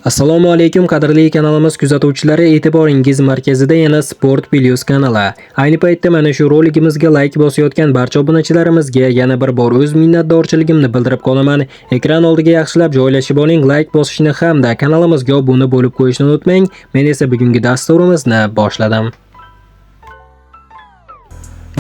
Assalomu alaykum qadrli kanalimiz kuzatuvchilari, e'tiboringiz markazida yana Sport Plus kanali. Ayni paytda mana shu roligimizga like bosayotgan barcha obunachilarimizga yana bir bor o'z minnatdorchiligimni bildirib qolaman. Ekran oldiga yaxshilab joylashib oling, like bosishni hamda kanalimizga obuna bo'lib qo'yishni unutmang. Men esa bugungi dasturimizni boshladim.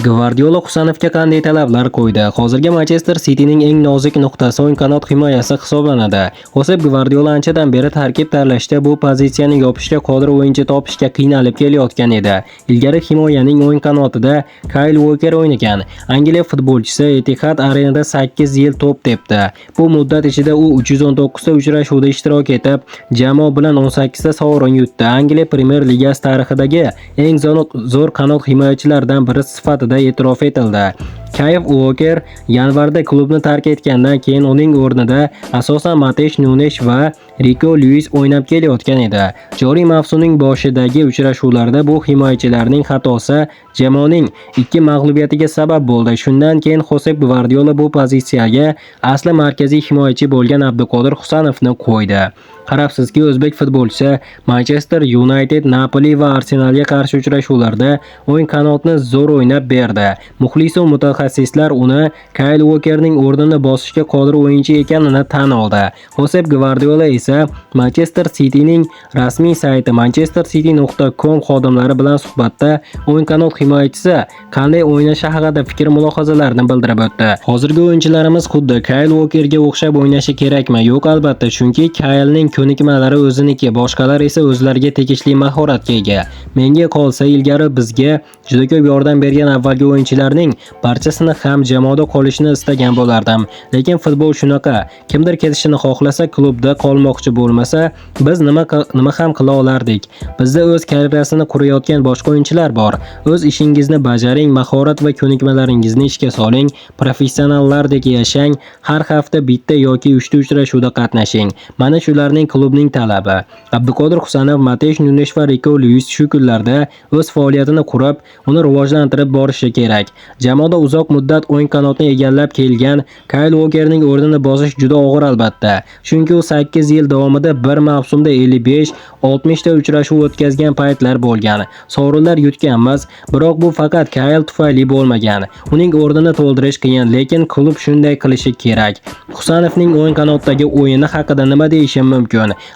Gvardiola Husanovga qanday talablar qo'ydi? Hozirgi Manchester City'ning eng nozik nuqtasi o'ng qanot himoyasi hisoblanadi. Josep Gvardiola anchadan beri tarkib tanlashda bu pozitsiyani yopishga qodir o'yinchi topishga qiynalib kelayotgan edi. Ilgari himoyaning o'ng qanotida Kyle Walker o'ynagan. Angliya futbolchisi Etihad Arenada 8 yil to'p tepdi. Bu muddat ichida u 319 ta uchrashuvda ishtirok etib, jamoa bilan 18 ta sovrin yutdi. Angliya Premyer Ligasi tarixidagi eng zo'r qanot himoyachilardan biri sifatida e'tirof etildi. Kyle Walker yanvarda klubni tark etgandan keyin uning o'rnida asosan Mateus Nunes va Rico Lewis o'ynab kelayotgan edi. Joriy mavsumning boshidagi uchrashuvlarda bu himoyachilarning xatosi jamoaning 2 mag'lubiyatiga sabab bo'ldi. Shundan keyin Josep Gvardiola bu pozitsiyaga asli markaziy himoyachi bo'lgan Abduqodir Husanovni qo'ydi. Qarabsizki, o'zbek futbolchisi Manchester United, Napoli va Arsenalga qarshi uchrashuvlarda o'ng qanotni zo'r o'ynab berdi. Muxlis va mutaxassislar uni Kyle Walkerning o'rnini bosishga qodir o'yinchi ekanini tan oldi. Josep Gvardiola esa Manchester City'ning rasmiy sayti manchestercity.com xodimlari bilan suhbatda o'ng qanot himoyachisi qanday o'ynashi haqida fikr-mulohazalarini bildirib o'tdi. Hozirgi o'yinchilarimiz xuddi Kyle Walkerga o'xshab o'ynashi kerakmi? Yo'q, albatta, chunki Kyle'ning ko'nikmalari o'ziniki, boshqalar esa o'zlariga tegishli mahoratga ega. Menga qolsa, ilgari bizga juda ko'p yordam bergan avvalgi o'yinchilarning barchasini ham jamoada qolishini istagan bo'lardim. Lekin futbol shunaqa. Kimdir ketishini xohlasa, klubda qolmoqchi bo'lmasa, biz nima ham qila olardik. Bizda o'z karyerasini qurayotgan boshqa o'yinchilar bor. O'z ishingizni bajaring, mahorat va ko'nikmalaringizni ishga soling, professionallardek yashang, har hafta bitta yoki 3 ta uchrashuvda qatnashing. Mana shularning klubning talabi. Abduqodir Husanov, Mateus Nunes va Rico Lewis shu kunlarda o'z faoliyatini qurib, uni rivojlantirib borishi kerak. Jamoada uzoq muddat o'ng qanotni egallab kelgan Kyle Walkerning o'rnini bosish juda og'ir albatta. Chunki u 8 yil davomida bir mavsumda 55-60 ta uchrashuv o'tkazgan paytlar bo'lgan. Sovrinlar yutganmiz, biroq bu faqat Kyle tufayli bo'lmagan. Uning o'rnini to'ldirish qiyin, lekin klub shunday qilishi kerak. Husanovning o'ng qanotdagi o'yini haqida nima deyishim mumkin?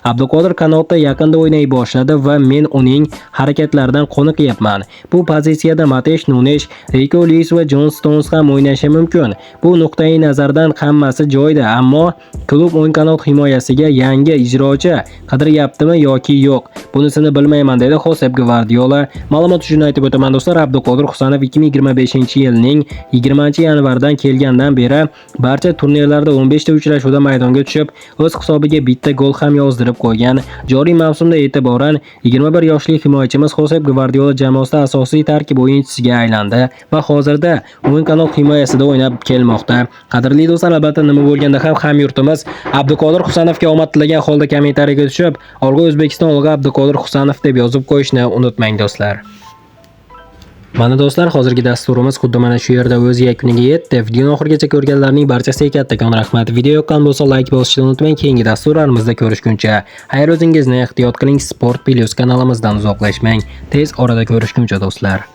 Abduqodir qanotda yaqinda o'ynay boshladi va men uning harakatlaridan qoniqyapman. Bu pozitsiyada Mateus Nunes, Rico Lewis va John Stones ham o'ynashi mumkin. Bu nuqtai nazardan hammasi joyida, ammo klub o'ng qanot himoyasiga yangi ijrochi qidiryaptimi yoki yo'q? Bunisini bilmayman, dedi Josep Gvardiola. Ma'lumot uchun aytib o'taman do'stlar, Abduqodir Husanov 2025-yilning 20-yanvardan kelgandan beri barcha turnirlarda 15 ta uchrashuvda maydonga tushib, o'z hisobiga bitta gol ham yozdirib qo'ygan. Joriy mavsumda e'tiboran 21 yoshli himoyachimiz Josep Gvardiola jamoasida asosiy tarkib o'yinchisiga aylandi va hozirda o'ng qanot himoyasida o'ynab kelmoqda. Qadrli do'stlar, albatta nima bo'lganda ham hamyurtimiz Abduqodir Husanovga omad tilagan holda kommentariyaga tushib, Olg'a O'zbekiston, Olg'a Abduqodir Husanov deb yozib qo'yishni unutmang do'stlar. Mana do'stlar, hozirgi dasturimiz xuddi mana shu yerda o'z yakuniga yetdi. Videoni oxirigacha ko'rganlarning barchasiga kattakon rahmat. Video yoqqan bo'lsa like bosishni unutmang. Keyingi dasturlarimizda ko'rishguncha xayr, o'zingizni ehtiyot qiling. Sport Plus kanalimizdan uzoqlashmang. Tez orada ko'rishguncha do'stlar.